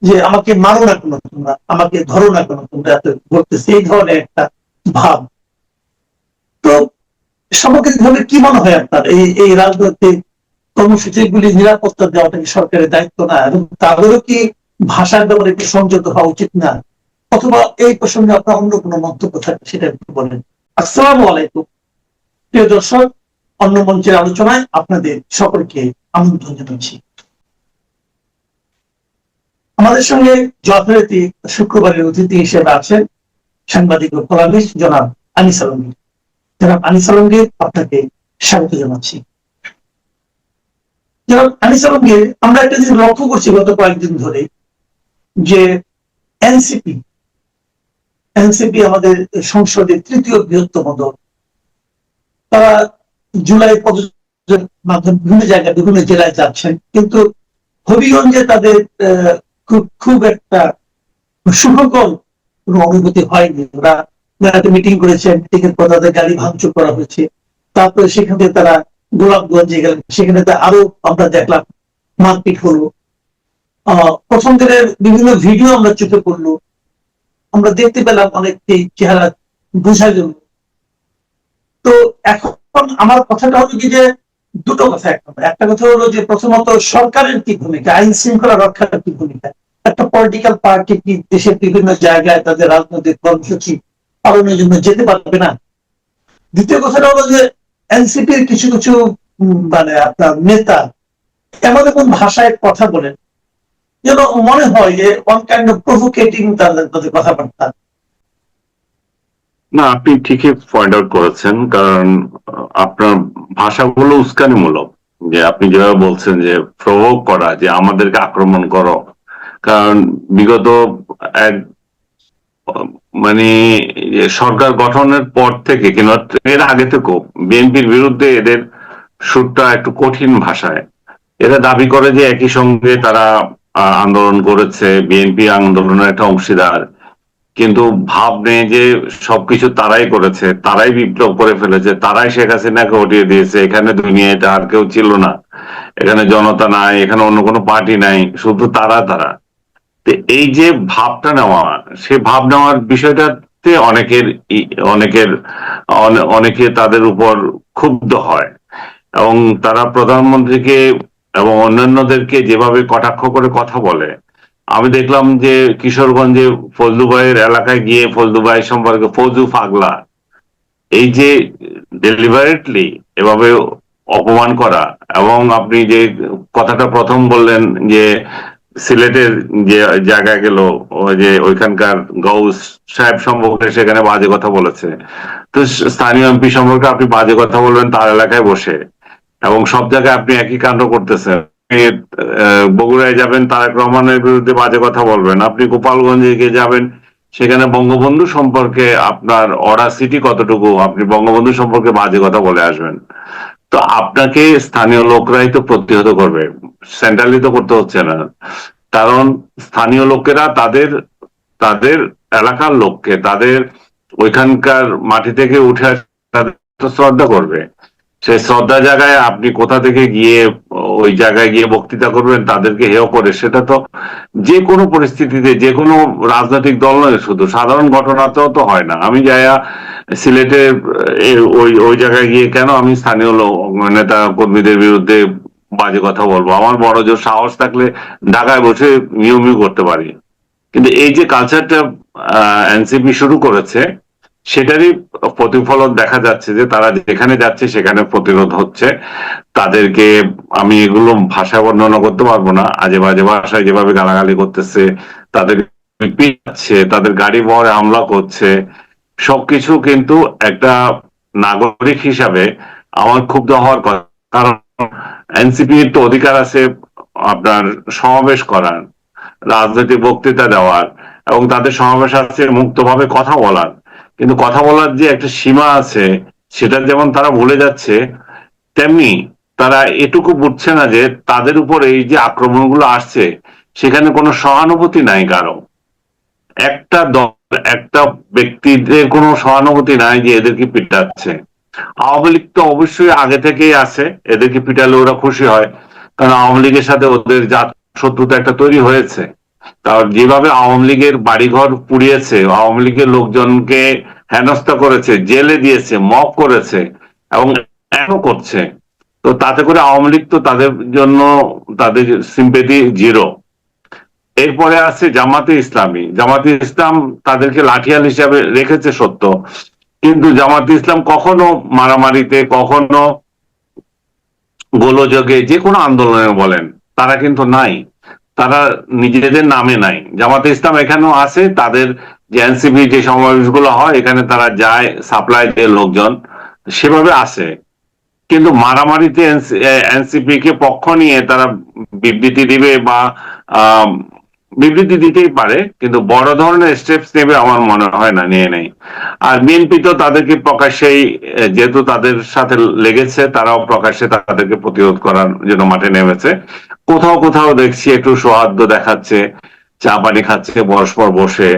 যে আমাকে মানো না কেন তোমরা, আমাকে ধরো না কেন তোমরা, এত বলতেছে, এই ধরনের একটা ভাব। তো সামগ্রিকভাবে কি মনে হয় আপনার এই এই রাজনৈতিক কর্মসূচিগুলি নিরাপত্তা দেওয়াটা কি সরকারের দায়িত্ব না, এবং তাদেরও কি ভাষার ব্যাপারে একটু সংযত হওয়া উচিত না? অথবা এই প্রসঙ্গে আপনার অন্য কোনো মন্তব্য থাকে সেটা একটু বলেন। আসসালামু আলাইকুম প্রিয় দর্শক, অন্য মঞ্চের আলোচনায় আপনাদের সকলকে আমন্ত্রণ জানাচ্ছি। আমাদের সঙ্গে যথারীতি শুক্রবারের অতিথি হিসেবে আছেন সাংবাদিক ও কলামিস্ট জনাব আনিস আলমগীর। জনাব আনিস আলমগীর, আপনাকে স্বাগত জানাচ্ছি। জনাব আনিস আলমগীর, আমরা একটা জিনিস লক্ষ্য করছি গত কয়েকদিন ধরে, যে এনসিপি এনসিপি আমাদের সংসদের তৃতীয় বৃহত্তম দল, তারা জুলাই পদযাত্রার মাধ্যমে বিভিন্ন জায়গায় বিভিন্ন জেলায় যাচ্ছেন, কিন্তু হবিগঞ্জে তাদের খুব একটা সুখকর কোনো অনুভূতি হয়নি। ওরা একটা মিটিং করেছেন, মিটিং এর পর তাদের গাড়ি ভাঙচুর করা হয়েছে, তারপরে সেখানে তারা গোলাপগঞ্জে গেলেন, সেখানে আরো আমরা দেখলাম মারপিট হলো। প্রথম দিনের বিভিন্ন ভিডিও আমরা চোখে পড়লো, আমরা দেখতে পেলাম অনেকটি চেহারা বোঝা গেল। তো এখন আমার কথাটা হলো কি, যে দুটো কথা। একটা কথা হলো যে প্রথমত সরকারের কি ভূমিকা, আইন শৃঙ্খলা রক্ষার কি ভূমিকা, একটা পলিটিক্যাল পার্টি কি দেশের বিভিন্ন জায়গায় তাদের রাজনৈতিক কর্মসূচি পালনের জন্য যেতে পারবে না? দ্বিতীয় কথাটা হলো যে এনসিপির কিছু কিছু মানে আপনার নেতা এমন এমন ভাষায় কথা বলেন যেন মনে হয় যে ওয়ান কাইন্ড অফ প্রভোকেটিং তাদের কথাবার্তা। না, আপনি ঠিকই পয়েন্ট আউট করেছেন, কারণ আপনার ভাষাগুলো উস্কানিমূলক। যে আপনি যেভাবে বলছেন যে প্রভোগ করা, যে আমাদেরকে আক্রমণ করো, কারণ বিগত এক মানে সরকার গঠনের পর থেকে কিংবা এর আগে থেকেও বিএনপির বিরুদ্ধে এদের সুরটা একটু কঠিন ভাষায়। এরা দাবি করে যে একই সঙ্গে তারা আন্দোলন করেছে, বিএনপি আন্দোলনের একটা অংশীদার, কিন্তু ভাব নেই যে সবকিছু তারাই করেছে, তারাই বিপ্লব করে ফেলেছে, তারাই শেখ হাসিনাকে হটিয়ে দিয়েছে। এখানে দুনিয়াতে আর কেউ ছিল না, এখানে জনতা নাই, এখানে অন্য কোনো পার্টি নাই, শুধু তারা তারা। এই যে ভাবটা নেওয়া, সে ভাব নেওয়ার বিষয়টাতে অনেকের অনেকে তাদের উপর ক্ষুব্ধ হয়, এবং তারা প্রধানমন্ত্রীকে এবং অন্যান্যদেরকে যেভাবে কটাক্ষ করে কথা বলে। আমি দেখলাম যে কিশোরগঞ্জে ফজলু ভাইয়ের এলাকায় গিয়ে ফজলু ভাই সম্পর্কে ফজু পাগলা, এই যে ডেলিভারেটলি এভাবে অপমান করা। এবং আপনি যে কথাটা প্রথম বললেন যে সিলেটের যে জায়গায় গেল, ওই যে ওইখানকার গৌস সাহেব সম্পর্কে সেখানে বাজে কথা বলেছে, তো স্থানীয় এমপি সম্পর্কে আপনি বাজে কথা বলবেন তার এলাকায় বসে, এবং সব জায়গায় আপনি একই কাণ্ড করতেছেন। বগুড়ায় যাবেন, তারেক রহমানের বিরুদ্ধে বাজে কথা বলবেন। আপনি গোপালগঞ্জে গিয়ে যাবেন, সেখানে বঙ্গবন্ধু সম্পর্কে আপনার অরাসিটি কতটুকু, আপনি বঙ্গবন্ধু সম্পর্কে বাজে কথা বলে আসবেন। তো আপনাকে স্থানীয় লোকরাই তো প্রতিহত করবে, সেন্ট্রালি তো করতে হচ্ছে না। কারণ স্থানীয় লোকেরা তাদের তাদের এলাকার লোককে, তাদের ওইখানকার মাটি থেকে উঠে তাদের শ্রদ্ধা করবে। সেই শ্রদ্ধা জায়গায় আপনি কোথা থেকে গিয়ে ওই জায়গায় গিয়ে বক্তৃতা করবেন তাদেরকে হেয় করে, সেটা তো যে কোনো পরিস্থিতিতে, যে কোনো রাজনৈতিক দল নয়, শুধু সাধারণ ঘটনাতেও তো হয় না। আমি যাইয়া সিলেটের ওই ওই জায়গায় গিয়ে কেন আমি স্থানীয় নেতা কর্মীদের বিরুদ্ধে বাজে কথা বলবো? আমার বড় জোর সাহস থাকলে ঢাকায় বসে মিউ মিউ করতে পারি। কিন্তু এই যে কালচারটা এনসিপি শুরু করেছে, সেটারই প্রতিফলন দেখা যাচ্ছে, যে তারা যেখানে যাচ্ছে সেখানে প্রতিরোধ হচ্ছে। তাদেরকে আমি এগুলো ভাষা বর্ণনা করতে পারবো না, আজে বাজে ভাষায় যেভাবে গালাগালি করতেছে, তাদের পিটাচ্ছে, তাদের গাড়ি বহরে হামলা করছে, সবকিছু কিন্তু একটা নাগরিক হিসাবে আমার ক্ষুব্ধ হওয়ার কথা। কারণ এনসিপির তো অধিকার আছে আপনার সমাবেশ করার, রাজনৈতিক বক্তৃতা দেওয়ার, এবং তাদের সমাবেশ আছে মুক্তভাবে কথা বলার। কিন্তু কথা বলার যে একটা সীমা আছে, সেটা যেমন তারা ভুলে যাচ্ছে, তেমনি তারা এটুকু বুঝছে না যে তাদের উপর এই যে আক্রমণগুলো আসছে, সেখানে কোনো সহানুভূতি নাই কারো। একটা দল, একটা ব্যক্তিদের কোনো সহানুভূতি নাই যে এদেরকে পিটাচ্ছে। আওয়ামী লীগ তো অবশ্যই আগে থেকেই আছে, এদেরকে পিটালে ওরা খুশি হয়, কারণ আওয়ামী লীগের সাথে ওদের জাত শত্রুতা একটা তৈরি হয়েছে। তার যেভাবে আওয়ামী লীগের বাড়িঘর পুড়িয়েছে, আওয়ামী লীগের লোকজনকে হেনস্থা করেছে, জেলে দিয়েছে, মব করেছে এবং এখনো করছে, তো তাতে করে আওয়ামী লীগ তো তাদের জন্য তাদের সিম্পেথি জিরো। এরপরে আছে জামাতে ইসলামী। জামাতে ইসলাম তাদেরকে লাঠিয়াল হিসাবে রেখেছে সত্য, কিন্তু জামাতে ইসলাম কখনো মারামারিতে, কখনো গোলযোগে, যে কোনো আন্দোলনে বলেন, তারা কিন্তু নাই, তারা নিজেদের নামে নাই। জামাতে ইসলাম এখানেও আছে, তাদের যে এনসিপি যে সমাবেশগুলো হয় এখানে তারা যায়, সাপ্লাই দেয় লোকজন, সেভাবে আছে। কিন্তু মারামারিতে এনসিপি কে পক্ষ নিয়ে তারা বিবৃতি দিবে বা বিবৃতি দিতেই পারে, কিন্তু বড় ধরনের স্টেপস নেবে আমার মনে হয় না, নিয়ে নেই। আর বিএনপি তো তাদেরকে প্রকাশ্যেই, যেহেতু তাদের সাথে লেগেছে, তারাও প্রকাশ্যে তাদেরকে প্রতিরোধ করার জন্য মাঠে নেমেছে। কোথাও কোথাও দেখছি একটু সৌহার্দ্য দেখাচ্ছে, চা পানি খাচ্ছে পরস্পর বসে,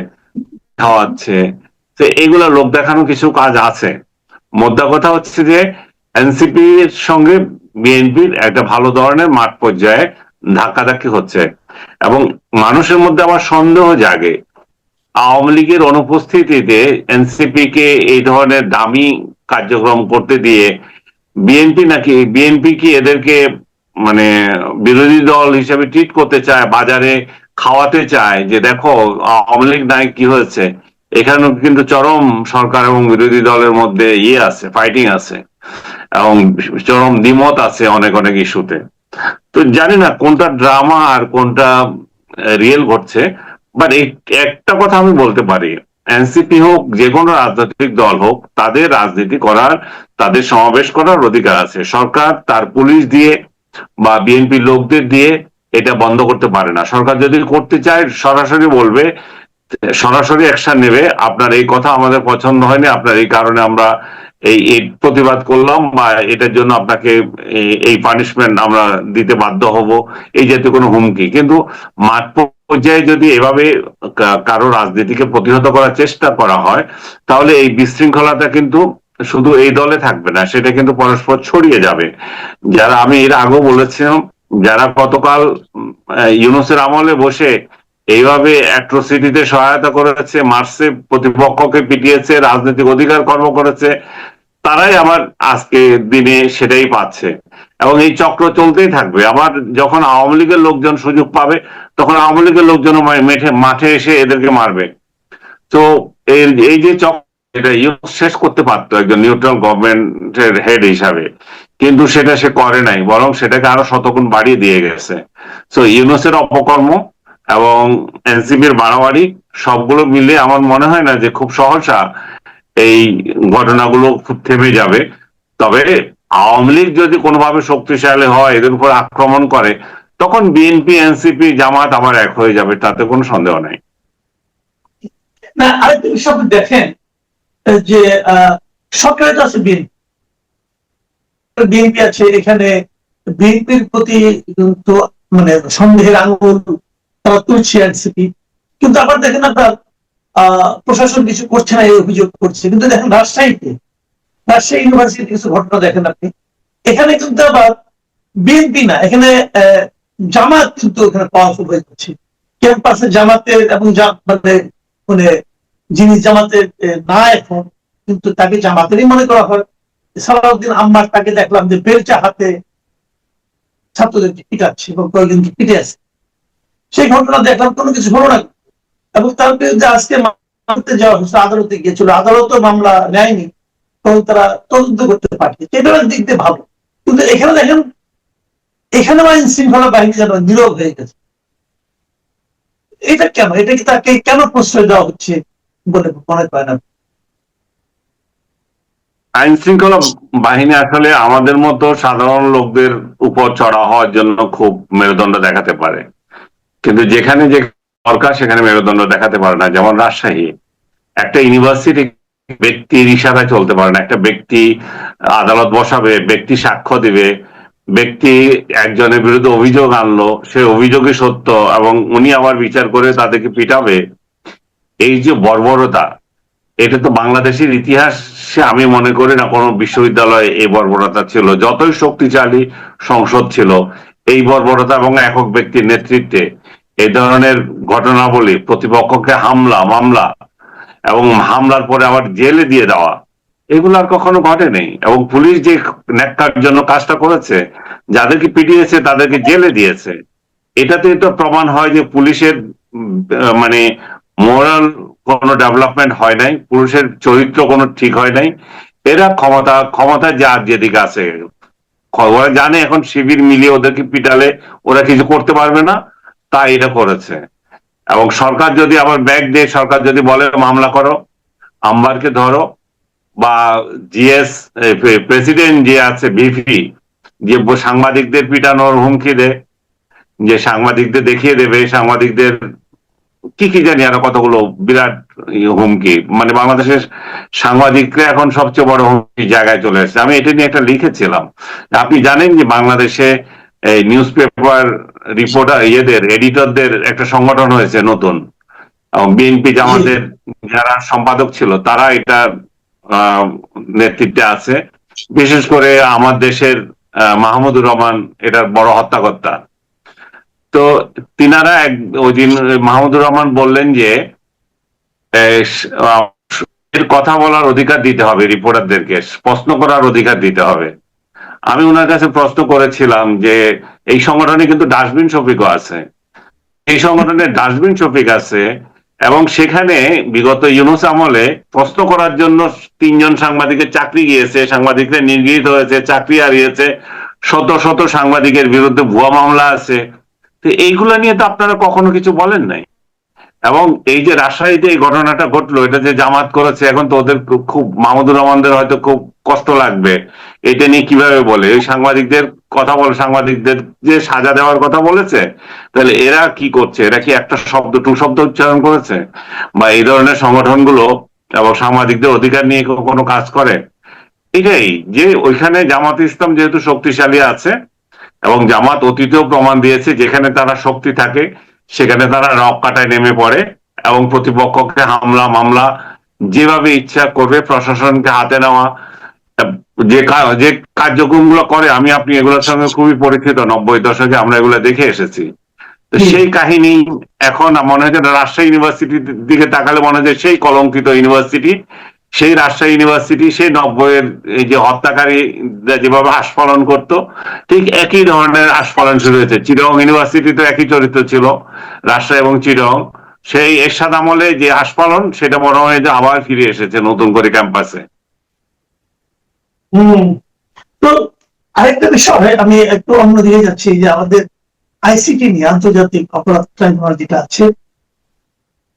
খাওয়াচ্ছে। তো এগুলা লোক দেখানো কিছু কাজ আছে। মোদ্দা কথা হচ্ছে যে এনসিপি এর সঙ্গে বিএনপির একটা ভালো ধরনের মাঠ পর্যায়ে ধাক্কাধাক্কি হচ্ছে, এবং মানুষের মধ্যে আবার সন্দেহ জাগে আওয়ামী লীগের অনুপস্থিতিতে এনসিপি কে এই ধরনের দামি কার্যক্রম করতে দিয়ে বিএনপি কি এদেরকে মানে বিরোধী দল হিসেবে ট্রিট করতে চায়, বাজারে খাওয়াতে চায় যে দেখো আওয়ামী লীগ নাই কি হয়েছে। এখানেও কিন্তু চরম সরকার এবং বিরোধী দলের মধ্যে আছে, ফাইটিং আছে, এবং চরম দ্বিমত আছে অনেক অনেক ইস্যুতে। তো জানি না কোনটা ড্রামা আর কোনটা রিয়েল ঘটছে। বাট একটা কথা আমি বলতে পারি, এনসিপি হোক, যে কোনো রাজনৈতিক দল হোক, তাদের রাজনীতি করার, তাদের সমাবেশ করার অধিকার আছে। সরকার তার পুলিশ দিয়ে বা বিএনপি লোকদের দিয়ে এটা বন্ধ করতে পারে না। সরকার যদি করতে চায় সরাসরি বলবে, সরাসরি অ্যাকশন নেবে, আপনার এই কথা আমাদের পছন্দ হয়নি, আপনার এই কারণে আমরা এই প্রতিবাদ করলাম, বা এটার জন্য আপনাকে এই পানিশমেন্ট আমরা দিতে বাধ্য হব, এই জাতীয় কোনো হুমকি। কিন্তু মাঠ পর্যায়ে যদি এভাবে কারো রাজনীতিকে প্রতিহত করার চেষ্টা করা হয়, তাহলে এই বিশৃঙ্খলাটা কিন্তু শুধু এই দলে থাকবে না, সেটা কিন্তু পরস্পর ছড়িয়ে যাবে। যারা, আমি এর আগেও বলেছিলাম, যারা গতকাল ইউনূসের আমলে বসে এইভাবে অ্যাট্রোসিটিতে সহায়তা করেছে, মার্চে প্রতিপক্ষকে পিটিয়েছে, রাজনৈতিক অধিকার কর্ম করেছে, তারাই আবার আজকে দিনে সেটাই পাচ্ছে, এবং এই চক্র চলতেই থাকবে। আবার যখন আওয়ামী লীগের লোকজন সুযোগ পাবে, তখন আওয়ামী লীগের লোকজন মাঠে এসে এদেরকে মারবে। তো এই যে চক্র, এটা ইউনূস শেষ করতে পারতো একজন নিউট্রাল গভর্নমেন্টের হেড হিসাবে, কিন্তু সেটা সে করে নাই, বরং সেটাকে আরো শতগুণ বাড়িয়ে দিয়ে গেছে। তো ইউনূসের অপকর্ম এবং এনসিপির বাড়াবাড়ি সবগুলো মিলে আমার মনে হয় না যে খুব সহসা এই ঘটনাগুলো থেমে যাবে। তবে আওয়ামী লীগ যদি কোনোভাবে শক্তিশালী হয়, এদের উপর আক্রমণ করে, তখন বিএনপি, এনসিপি, জামাত আবার এক হয়ে যাবে, তাতে কোনো সন্দেহ নাই। না, আরেকটা বিষয় আপনি দেখেন যে সরকারের তো আছে বিএনপি আছে, এখানে বিএনপির প্রতি তো মানে সন্দেহের আঙুল তারা তুলছে এনসিপি, কিন্তু আবার দেখেন আপনার প্রশাসন কিছু করছে না এই অভিযোগ করছে। কিন্তু দেখেন রাজশাহী ইউনিভার্সিটির কিছু ঘটনা দেখেন আপনি, এখানে কিন্তু আবার বিএনপি না, এখানে জামাত কিন্তু এখানে পাওয়ারফুল হয়ে যাচ্ছে। ক্যাম্পাসে জামাতের এবং মানে মানে যিনি জামাতের না এখন, কিন্তু তাকে জামাতেরই মনে করা হয়। সালাউদ্দিন আম্মার, তাকে দেখলাম যে বেলচা হাতে ছাত্রদেরকে পিটাচ্ছে এবং কয়েকজনকে পিটে আছে। সেই ঘটনা দেখলাম, কোনো কিছু হলো না, এবং তার বিরুদ্ধে আজকে মামলা যাওয়া হচ্ছে, আদালতে গিয়েছিল, আদালতও মামলা নেয়নি, তখন তারা তদন্ত করতে পাঠিয়েছে। এটা দিক দিয়ে ভালো। কিন্তু এখানে দেখেন, এখানে আইন শৃঙ্খলা বাহিনী যেন নীরব হয়ে গেছে। এটা কেন? এটা কি তাকে কেন প্রশ্রয় দেওয়া হচ্ছে বলে মনে করেন না? আইন শৃঙ্খলা বাহিনী আসলে আমাদের মতো সাধারণ লোকদের উপর চড়া হওয়ার জন্য খুব মেরুদণ্ড দেখাতে পারে, কিন্তু যেখানে যে দরকার সেখানে মেরুদণ্ড দেখাতে পারে না। যেমন রাজশাহী, একটা ইউনিভার্সিটি ব্যক্তির ইশারায় চলতে পারে না। একটা ব্যক্তি আদালত বসাবে, ব্যক্তি সাক্ষ্য দিবে, ব্যক্তি একজনের বিরুদ্ধে অভিযোগ আনলো, সে অভিযোগই সত্য, এবং উনি আবার বিচার করে তাদেরকে পিটাবে। এই যে বর্বরতা, এটা তো বাংলাদেশের ইতিহাসে আমি মনে করি না কোনো বিশ্ববিদ্যালয়ে এই বর্বরতা ছিল। যতই শক্তিশালী সংসদ ছিল, এই বর্বরতা এবং একক ব্যক্তির নেতৃত্বে এই ধরনের ঘটনাবলী, প্রতিপক্ষকে হামলা মামলা এবং হামলার পরে আবার জেলে দিয়ে দেওয়া, এগুলো আর কখনো ঘটেনি। এবং পুলিশ যে ন্যাক্কার জন্য কাজটা করেছে, যাদেরকে পিটিয়েছে তাদেরকে জেলে দিয়েছে, এটাতে তো প্রমাণ হয় যে পুলিশের মানে মোরাল কোনো ডেভেলপমেন্ট হয় নাই, পুলিশের চরিত্র কোনো ঠিক হয় নাই। এরা ক্ষমতা যার যেদিকে আছে, ওরা জানে এখন শিবির মিলিয়ে ওদেরকে পিটালে ওরা কিছু করতে পারবে না, তাই এটা করেছে। এবং সরকার যদি আবার ব্যাগ দেয়, সরকার যদি বলে মামলা করো, আম্বারকে ধরো, বা জিএস প্রেসিডেন্ট যে আছে ভিপি, যে সাংবাদিকদের পিটানোর হুমকি দেয়, যে সাংবাদিকদের দেখিয়ে দেবে, সাংবাদিকদের কি কি জানি আরো কতগুলো বিরাট হুমকি, মানে বাংলাদেশের সাংবাদিকরা এখন সবচেয়ে বড় হুমকি জায়গায় চলে এসেছে। আমি এটা নিয়ে একটা লিখেছিলাম। আপনি জানেন যে বাংলাদেশে এই নিউজ পেপার রিপোর্টার এডিটরদের একটা সংগঠন হয়েছে নতুন, বিএনপি জামাতের যারা সম্পাদক ছিল তারা এটা নেতৃত্বে আছে। বিশেষ করে আমার দেশের মাহমুদুর রহমান এটার বড় হত্যাকর্তা। তো তিনারা ওই দিন মাহমুদুর রহমান বললেন যে কথা বলার অধিকার দিতে হবে, রিপোর্টারদেরকে প্রশ্ন করার অধিকার দিতে হবে। আমি ওনার কাছে প্রশ্ন করেছিলাম যে এই সংগঠনে কিন্তু ডাস্টবিন শফিকও আছে, এই সংগঠনে ডাস্টবিন শফিক আছে, এবং সেখানে বিগত ইউনূস আমলে প্রশ্ন করার জন্য 3 জন সাংবাদিকের চাকরি গিয়েছে, সাংবাদিকরা নির্গৃহীত হয়েছে, চাকরি হারিয়েছে, শত শত সাংবাদিকের বিরুদ্ধে ভুয়া মামলা আছে। তো এইগুলা নিয়ে তো আপনারা কখনো কিছু বলেন নাই। এবং এই যে রাজশাহীতে এই ঘটনাটা ঘটলো, এটা যে জামাত করেছে, এখন তো ওদের খুব, মাহমুদুর রহমানদের হয়তো খুব কষ্ট লাগবে। এটা নিয়ে কিভাবে বলে ওই সাংবাদিকদের কথা বলে, সাংবাদিকদের যে সাজা দেওয়ার কথা বলেছে, তাহলে এরা কি করছে? এরা কি একটা শব্দ টু শব্দ উচ্চারণ করেছে? বা এই ধরনের সংগঠনগুলো এবং সাংবাদিকদের অধিকার নিয়ে কোনো কাজ করে? এটাই যে ওইখানে জামাত ইসলাম যেহেতু শক্তিশালী আছে, এবং জামাত অতীতেও প্রমাণ দিয়েছে যেখানে তারা শক্তি থাকে সেখানে তারা রক কাটায় নেমে পড়ে, এবং প্রতিপক্ষকে হামলা মামলা যেভাবে ইচ্ছা করবে, প্রশাসনকে হাতে নেওয়া, যে যে কার্যক্রমগুলো করে, আমি আপনি এগুলোর সঙ্গে খুবই পরিচিত, 90 দশকে আমরা এগুলো দেখে এসেছি। তো সেই কাহিনী এখন মনে হয় রাজশাহী ইউনিভার্সিটির দিকে তাকালে মনে হয় সেই কলঙ্কিত ইউনিভার্সিটি, সেই রাজশাহী ইউনিভার্সিটি সেই 90-এর এই যে হত্যাকারী যেভাবে আস্ফালন করতো, ঠিক একই ধরনের আস্ফালন শুরু হয়েছে। চিটগং ইউনিভার্সিটি তো একই চরিত্র ছিল, রাজশাহী এবং চিটগং, সেই এরশাদ আমলে যে আস্ফালন, সেটা মনে হয় যে আবার ফিরে এসেছে নতুন করে ক্যাম্পাসে। তো আরেকটা বিষয় আমি একটু অন্যদিকে যাচ্ছি, যে আমাদের আইসিটি নিয়ে আন্তর্জাতিক অপরাধ ট্রাইব্যুনাল যেটা আছে,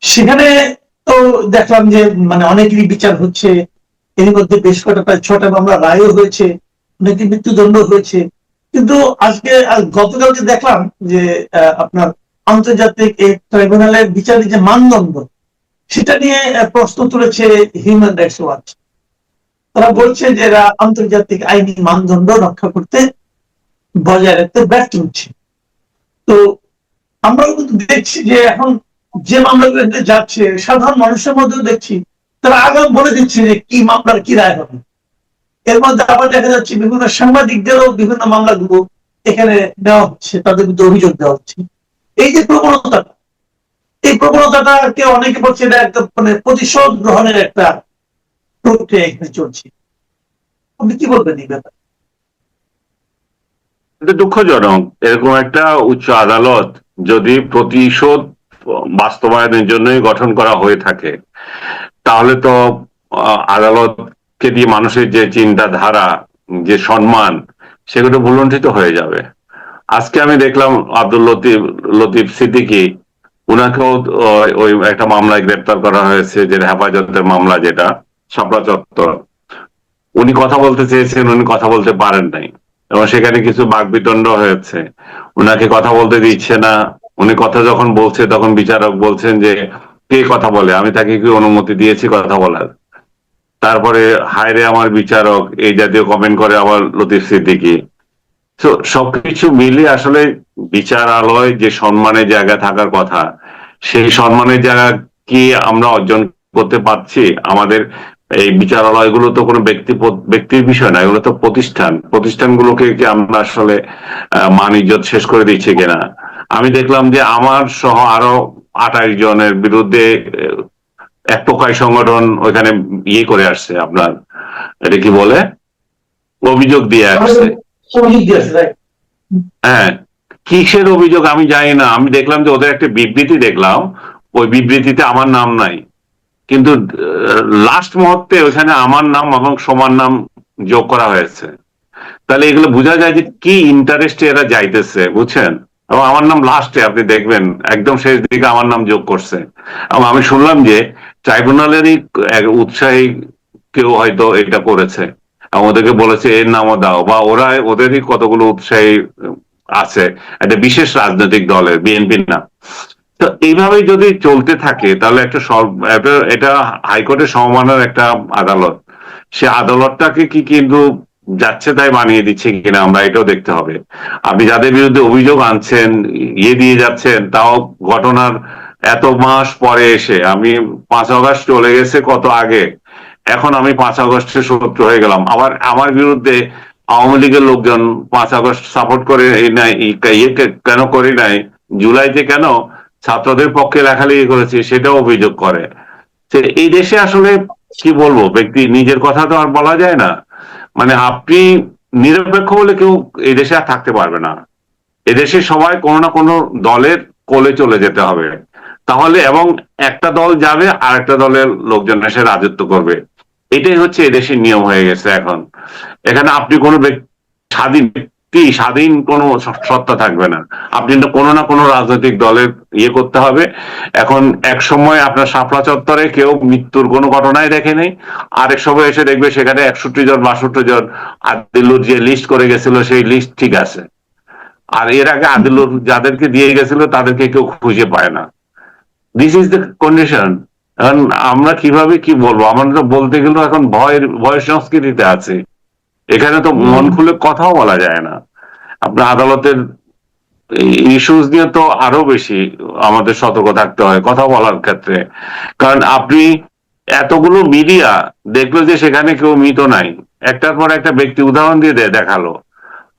সেখানে তো দেখলাম যে মানে অনেকেরই বিচার হচ্ছে, এর মধ্যে বেশ কটা প্রায় 6টা মামলা রায়ও হয়েছে, অনেকে মৃত্যুদণ্ড হয়েছে। কিন্তু আজকে গতকালকে দেখলাম যে আপনার আন্তর্জাতিক এই ট্রাইব্যুনালের বিচারের যে মানদণ্ড, সেটা নিয়ে প্রশ্ন তুলেছে হিউম্যান রাইটস ওয়াচ। তারা বলছে যে এরা আন্তর্জাতিক আইনি মানদণ্ড রক্ষা করতে, বজায় রাখতে ব্যর্থ হচ্ছে। তো আমরাও কিন্তু দেখছি যে এখন যে মামলাগুলো যাচ্ছে, সাধারণ মানুষের মধ্যেও দেখছি তারা আগাম বলে দিচ্ছে যে কি মামলার কি রায় হবে। এর মধ্যে আবার দেখা যাচ্ছে বিভিন্ন সাংবাদিকদেরও বিভিন্ন মামলাগুলো এখানে নেওয়া হচ্ছে, তাদের বিরুদ্ধে অভিযোগ দেওয়া হচ্ছে। এই যে প্রবণতাটা, এই প্রবণতাটাকে অনেকে বলছে এটা একটা মানে প্রতিশোধ গ্রহণের একটা প্রক্রিয়া এখানে চলছে। আপনি কি বলবেন এই ব্যাপারে? এটা দুঃখজনক। এরকম একটা উচ্চ আদালত যদি প্রতিশোধ বাস্তবায়নের জন্যই গঠন করা হয়ে থাকে, তাহলে তো আদালতকে দিয়ে মানুষের যে চিন্তাধারা, যে সম্মান, সেগুলো ভুলুণ্ঠিত হয়ে যাবে। আজকে আমি দেখলাম আব্দুল লতিফ সিদ্দিকী, উনাকেও ওই একটা মামলায় গ্রেপ্তার করা হয়েছে, যে হেফাজতের মামলা, যেটা শাপলা চত্বর। উনি কথা বলতে চেয়েছেন, উনি কথা বলতে পারেন নাই, এবং সেখানে কিছু বাকবিতণ্ড হয়েছে। উনাকে কথা বলতে দিচ্ছে না। উনি কথা যখন বলছে, তখন বিচারক বলছেন যে কে কথা বলে, আমি তাকে কি অনুমতি দিয়েছি কথা বলার? তারপরে হায়রে আমার বিচারক, এই জাতীয় কমেন্ট করে আবার লতিফ সিদ্দিকী। তো সবকিছু মিলে আসলে বিচারালয় যে সম্মানের জায়গা থাকার কথা, সেই সম্মানের জায়গা কি আমরা অর্জন করতে পারছি? আমাদের এই বিচারালয়গুলো তো কোনো ব্যক্তির বিষয় না, এগুলো তো প্রতিষ্ঠানগুলোকে কি আমরা আসলে মান ইজ্জত শেষ করে দিচ্ছি কিনা? আমি দেখলাম যে আমার সহ আরো 28 জনের বিরুদ্ধে এক প্রকার সংগঠন ওইখানে ইয়ে করে আসছে, আপনার এটা কি বলে, অভিযোগ দিয়ে আসছে। অভিযোগ দিয়েছে, রাইট। হ্যাঁ, কিসের অভিযোগ আমি জানি না। আমি দেখলাম যে ওদের একটা বিবৃতি দেখলাম, ওই বিবৃতিতে আমার নাম নাই, কিন্তু লাস্ট মুহূর্তে ওখানে আমার নাম এবং সমান নাম যোগ করা হয়েছে। তাহলে এগুলো বোঝা যায় যে কি ইন্টারেস্টে এরা যাইতেছে, বুঝছেন। এবং আমার নাম লাস্টে আপনি দেখবেন একদম শেষ দিকে আমার নাম যোগ করছে। এবং আমি শুনলাম যে ট্রাইব্যুনালেরই এক উৎসাহী কেউ হয়তো এটা করেছে এবং ওদেরকে বলেছে এর নামও দাও, বা ওরা ওদেরই কতগুলো উৎসাহী আছে একটা বিশেষ রাজনৈতিক দলের, বিএনপির না। তো এইভাবে যদি চলতে থাকে তাহলে এটা হাইকোর্টের সমমানের একটা আদালত, সে আদালতটাকে কি কিন্তু যাচ্ছে তাই বানিয়ে দিচ্ছে কিনা আমরা এটাও দেখতে হবে। আপনি যাদের বিরুদ্ধে অভিযোগ আনছেন, ইয়ে দিয়ে যাচ্ছেন, তাও ঘটনার এত মাস পরে এসে, আমি 5 আগস্ট চলে গেছে কত আগে, এখন আমি 5 আগস্টের শত্রু হয়ে গেলাম। আবার আমার বিরুদ্ধে আওয়ামী লীগের লোকজন 5 আগস্ট সাপোর্ট করে নাই, ইয়ে কেন করি নাই, জুলাইতে কেন ছাত্রদের পক্ষে লেখালেখি করেছে সেটাও অভিযোগ করে। এই দেশে আসলে কি বলবো, ব্যক্তি নিজের কথা তো আর বলা যায় না। মানে আপনি নিরপেক্ষ হলে কেউ এই দেশে আর থাকতে পারবে না। এদেশে সবাই কোনো না কোনো দলের কোলে চলে যেতে হবে, তাহলে এবং একটা দল যাবে আর একটা দলের লোকজন এসে রাজত্ব করবে। এটাই হচ্ছে এদেশের নিয়ম হয়ে গেছে এখন। এখানে আপনি কোনো স্বাধীন কোনো সত্তা থাকবে না, আপনি কোনো না কোনো রাজনৈতিক দলের ইয়ে করতে হবে। এখন এক সময় আপনার শাপলা চত্বরে কেউ মৃত্যুর কোনো ঘটনাই দেখে নেই, আরেক সময় এসে দেখবে সেখানে 61 জন 62 জন আদিলুর যে লিস্ট করে গেছিল সেই লিস্ট ঠিক আছে, আর এর আগে আদিলুর যাদেরকে দিয়ে গেছিল তাদেরকে কেউ খুঁজে পায় না। This is the condition. এখন আমরা কিভাবে কি বলবো, আমরা তো বলতে গেলেও এখন ভয়ের সংস্কৃতিতে আছে। এখানে তো মন খুলে কথাও বলা যায় না। আপনার আদালতের ইস্যুস নিয়ে তো আরো বেশি আমাদের সতর্ক থাকতে হয় কথা বলার ক্ষেত্রে। কারণ আপনি এতগুলো মিডিয়া দেখলো যে সেখানে কেউ মৃত নাই, একটার পর একটা ব্যক্তি উদাহরণ দিয়ে দেখালো,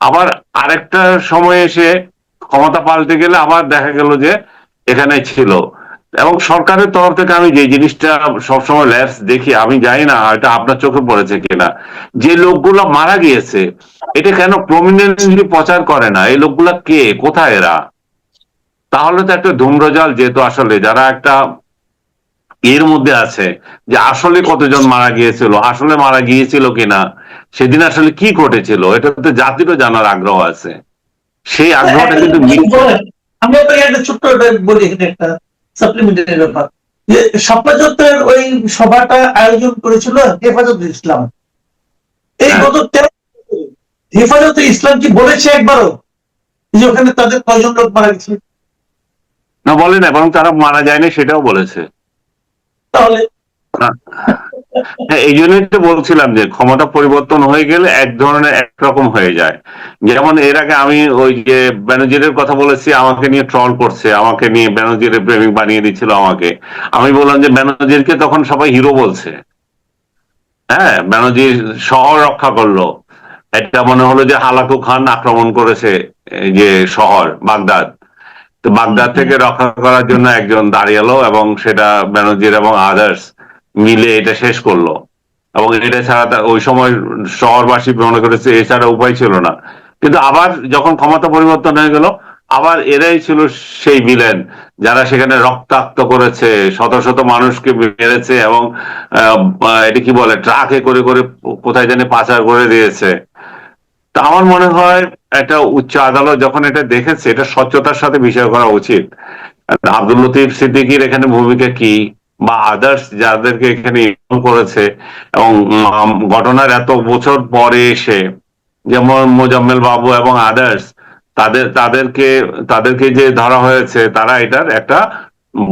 আবার আরেকটা সময় এসে ক্ষমতা পাল্টে গেলে আবার দেখা গেল যে এখানে ছিল। এবং সরকারের তরফ থেকে আমি যে জিনিসটা সবসময় ল্যাপস দেখি, আমি জানি না এটা আপনার চোখে পড়েছে কিনা, যে লোকগুলো মারা গিয়েছে এটা কেন প্রমিনেন্টলি প্রচার করে না, এই লোকগুলা কে, কোথায় এরা। তাহলে তো একটা ধূম্রজাল, যেহেতু আসলে যারা একটা এর মধ্যে আছে যে আসলে কতজন মারা গিয়েছিল, আসলে মারা গিয়েছিল কিনা, সেদিন আসলে কি ঘটেছিল, এটা তো জাতিরও জানার আগ্রহ আছে। সেই আগ্রহটা কিন্তু আমি আপনাকে একটা ছোট্ট বলি, এখানে একটা সাপ্লিমেন্টারি ব্যাপার, যে শাপলা চত্বরের ওই সভাটা আয়োজন করেছিল হেফাজতে ইসলাম। এই গত 13 হেফাজতে ইসলাম কি বলেছে একবারও যে ওখানে তাদের কয়জন লোক মারা গেছে? না, বলে না, বরং তারা মারা যায়নি সেটাও বলেছে। তাহলে হ্যাঁ, এই জন্যই তো বলছিলাম যে ক্ষমতা পরিবর্তন হয়ে গেলে এক ধরনের একরকম হয়ে যায়। যেমন এর আগে আমি ওই যে বেনজিরের কথা বলেছি, আমাকে নিয়ে ট্রল করছে, আমাকে নিয়ে বেনজিরের প্রেমিক বানিয়ে দিচ্ছিল আমাকে। আমি বললাম যে বেনজিরকে তখন সবাই হিরো বলছে। হ্যাঁ, বেনজির শহর রক্ষা করলো, এটা মনে হলো যে হালাকু খান আক্রমণ করেছে এই যে শহর বাগদাদ, তো বাগদাদ থেকে রক্ষা করার জন্য একজন দাঁড়িয়েলো এবং সেটা বেনজির এবং আদার্স মিলে এটা শেষ করলো। এবং এটা ছাড়া ওই সময় শহরবাসী মনে করেছে এছাড়া উপায় ছিল না। কিন্তু আবার যখন ক্ষমতা পরিবর্তন হয়ে গেল, আবার এরাই ছিল সেই ভিলেন যারা সেখানে রক্তাক্ত করেছে, শত শত মানুষকে মেরেছে এবং এটা কি বলে ট্রাকে করে করে কোথায় জানি পাচার করে দিয়েছে। তা আমার মনে হয় একটা উচ্চ আদালত যখন এটা দেখেছে, এটা স্বচ্ছতার সাথে বিষয় করা উচিত। আব্দুল লতিফ সিদ্দিকীর এখানে ভূমিকা কি, বা আদার্স যাদেরকে এখানে করেছে, এবং ঘটনার এত বছর পরে এসে যেমন মোজাম্মেল বাবু এবং আদার্স, তাদেরকে যে ধরা হয়েছে, তারা এটার একটা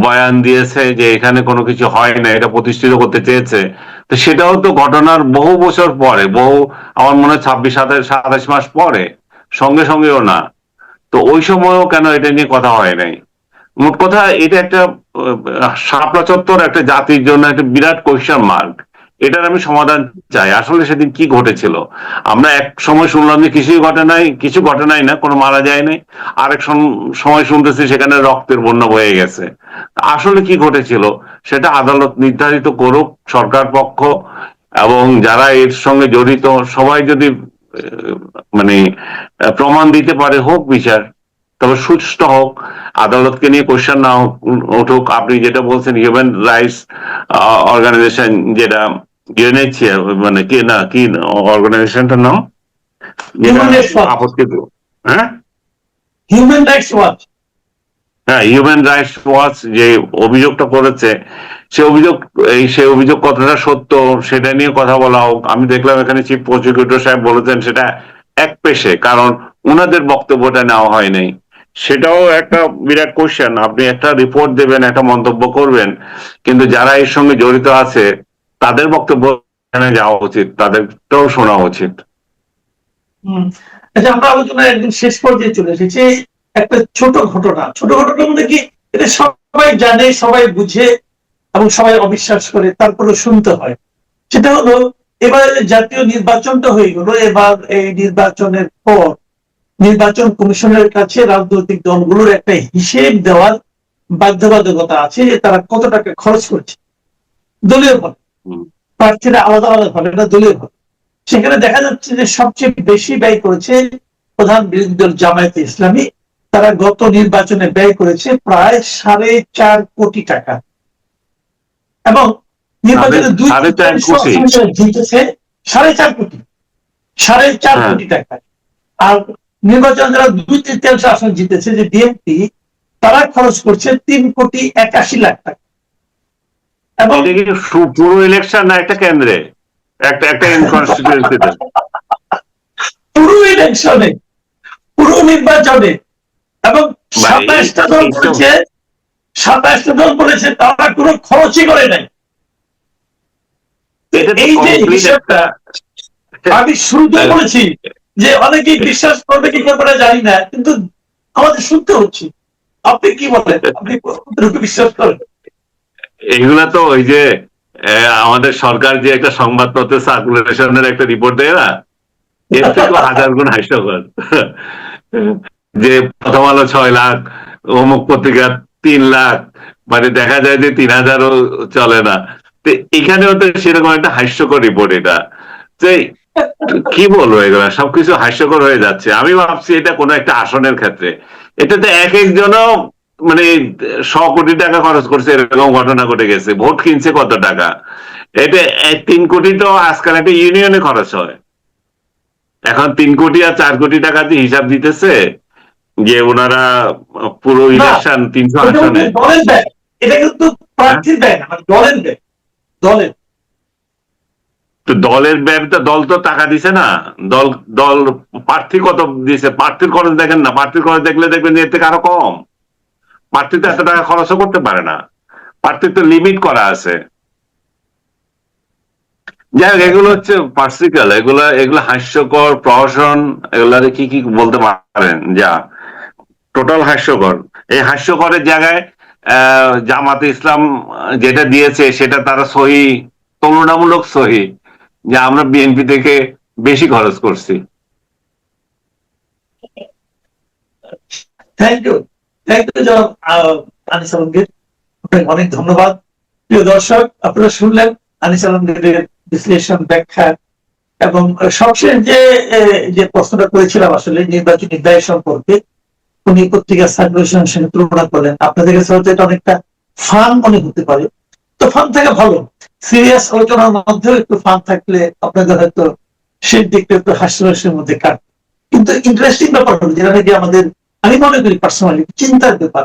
বয়ান দিয়েছে যে এখানে কোনো কিছু হয় না, এটা প্রতিষ্ঠিত করতে চেয়েছে। তো সেটাও তো ঘটনার বহু বছর পরে, আমার মনে হয় 26-27 মাস পরে, সঙ্গে সঙ্গেও না। তো ওই সময়ও কেন এটা নিয়ে কথা হয় নাই। মোট কথা এটা একটা শাপলা চত্বর একটা জাতির জন্য একটা বিরাট কোয়েশ্চেন মার্ক। এটার আমি সমাধান চাই। আসলে সেদিন কি ঘটেছিল? আমরা এক সময় শুনলাম যে কিছুই ঘটে নাই, কিছু ঘটে নাই, না কোনো মারা যায় নাই। আরেক সময় শুনতেছি সেখানে রক্তের বন্যা বয়ে গেছে। আসলে কি ঘটেছিল সেটা আদালত নির্ধারিত করুক, সরকার পক্ষ এবং যারা এর সঙ্গে জড়িত সবাই যদি মানে প্রমাণ দিতে পারে, হোক বিচার, তবে সুষ্ঠু হোক, আদালতকে নিয়ে কোশ্চেন না উঠুক। আপনি যেটা বলছেন হিউম্যান রাইটস অর্গানাইজেশন, যেটা ইউএনএইচসিআর, মানে কি না কি অর্গানাইজেশনটার নাম, যেটা আপত্তি, হ্যাঁ হিউম্যান রাইটস ওয়াচ, হ্যাঁ হিউম্যান রাইটস ওয়াচ যে অভিযোগটা করেছে, সেই অভিযোগ কতটা সত্য সেটা নিয়ে কথা বলা হোক। আমি দেখলাম এখানে চিফ প্রসিকিউটর সাহেব বলেছেন সেটা এক পেশে, কারণ উনাদের বক্তব্যটা নেওয়া হয় নাই। সেটাও একটা বিরাট কোশ্চেন। আপনি একটা রিপোর্ট দেবেন, একটা মন্তব্য করবেন, কিন্তু যারা এর সঙ্গে জড়িত আছে তাদের বক্তব্য এখানে যাওয়া উচিত, তাদেরটাও শোনা উচিত। আচ্ছা, আমরা আলোচনা একদম শেষ পর্যায়ে চলে এসেছি। একটা ছোট ঘটনা মধ্যে কি, এটা সবাই জানে, সবাই বুঝে এবং সবাই অবিশ্বাস করে, তারপরে শুনতে হয়। সেটা হলো, এবার জাতীয় নির্বাচনটা হয়ে গেল। এবার এই নির্বাচনের পর নির্বাচন কমিশনের কাছে রাজনৈতিক দলগুলোর একটা হিসেব দেওয়ার বাধ্যবাধকতা আছে, যে তারা কত টাকা খরচ করছে দলীয় ভাবে, প্রার্থীরা আলাদা আলাদা ভাবে না, দলীয় ভাবে। সেখানে দেখা যাচ্ছে যে সবচেয়ে বেশি ব্যয় করেছে প্রধান বিরোধী দল জামায়াতে ইসলামী। তারা গত নির্বাচনে ব্যয় করেছে প্রায় 4.5 কোটি টাকা, এবং নির্বাচনে 2 জিতেছে 4.5 কোটি, 4.5 কোটি টাকা। আর নির্বাচনে যারা 2/3 আসন জিতেছে, যে বিএনপি, তারা খরচ করছে 3,81,00,000 টাকা। এবং পুরো ইলেকশন না, একটা কেন্দ্রে, একটা কনস্টিটিউয়েন্সিতে, পুরো ইলেকশনে, পুরো নির্বাচনে। এবং 27টা দল বলেছে তারা কোনো খরচই করে নাই। এই যে হিসাবটা আমি শুরুতে বলেছি যে অনেকেই বিশ্বাস করবে কি করবে জানি না, কিন্তু আমাদের শুনতে হচ্ছে। আপনি কি বলেন, আপনি বিশ্বাস করেন? এগুলা তো ওই যে আমাদের সরকার যে একটা সংবাদপত্র সার্কুলেশনের একটা রিপোর্ট দেয় না, এর থেকে 1000 গুণ হাস্যকর। যে প্রথম আলো 6 লাখ, অমুক পত্রিকা 3 লাখ, মানে দেখা যায় যে 3000ও চলে না। তো এখানেও তো সেরকম একটা হাস্যকর রিপোর্ট। এটা যে কি বলবো, এগুলা সবকিছু হাস্যকর হয়ে যাচ্ছে। আমি ভাবছি এটা কোনো একটা আসনের ক্ষেত্রে, এটাতে এক একজনও মানে 100 কোটি টাকা খরচ করছে, এরকম ঘটনা ঘটে গেছে। ভোট কিনছে কত টাকা, এটা 3 কোটি তো আজকাল একটা ইউনিয়নে খরচ হয়। এখন 3 কোটি আর 4 কোটি টাকা দিয়ে হিসাব দিতেছে যে ওনারা পুরো ইলেকশন 300 আসনে। এটা কিন্তু প্রার্থীর ব্যয় না, মানে দলের ব্যয়। দলের ব্যবটা, দল তো টাকা দিছে না। দল প্রার্থী কত দিছে, প্রার্থীর খরচ দেখেন না। প্রার্থীর খরচ দেখলে দেখবেন এর থেকে আরো কম। প্রার্থী তো এত টাকা খরচও করতে পারে না, প্রার্থীর তো লিমিট করা আছে। যাই হোক, এগুলো হচ্ছে পার্সিক্যাল, এগুলো হাস্যকর। প্রহসন, এগুলারে কি বলতে পারেন, যা টোটাল হাস্যকর। এই হাস্যকরের জায়গায় জামাতে ইসলাম যেটা দিয়েছে সেটা তারা সহি, তুলনামূলক সহি, যে আমরা বিএনপি থেকে বেশি খরচ করছি। থ্যাংক ইউ জনাব আনিস আলমগীর, আপনাকে অনেক ধন্যবাদ। প্রিয় দর্শক, আপনারা শুনলেন আনিস আলমগীরের বিশ্লেষণ, ব্যাখ্যা, এবং সবশেষ যে প্রশ্নটা করেছিলাম আসলে নির্বাচনী ব্যয় সম্পর্কে, উনি পত্রিকার সার্কুলেশনের সঙ্গে তুলনা করলেন। আপনাদের কাছে হয়তো এটা অনেকটা ফান মনে হতে পারে, তো ফান থাকা ভালো। সিরিয়াস আলোচনার মধ্যেও একটু ফান থাকলে আপনাদের হয়তো সেই দিকটা একটু হাস্যরসের মধ্যে কাটবে। কিন্তু ইন্টারেস্টিং ব্যাপার হলো, যেটা নাকি আমাদের, আমি মনে করি পার্সোনালি চিন্তার ব্যাপার,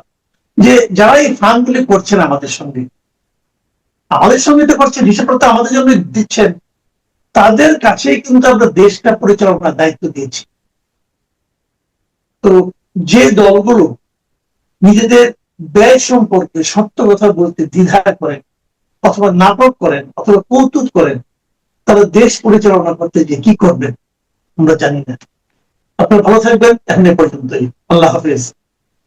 যে যারা এই ফান গুলি করছেন আমাদের সঙ্গে তো করছেন, হিসাবটা তো আমাদের জন্য দিচ্ছেন, তাদের কাছেই কিন্তু আমরা দেশটা পরিচালনার দায়িত্ব দিয়েছি। তো যে দলগুলো নিজেদের ব্যয় সম্পর্কে সত্য কথা বলতে দ্বিধা করেন, অথবা নাটক করেন, অথবা কৌতুক করেন, তারা দেশ পরিচালনা করতে গিয়ে কি করবেন আমরা জানি না। আপনারা ভালো থাকবেন। এখন এ পর্যন্তই। আল্লাহ হাফেজ।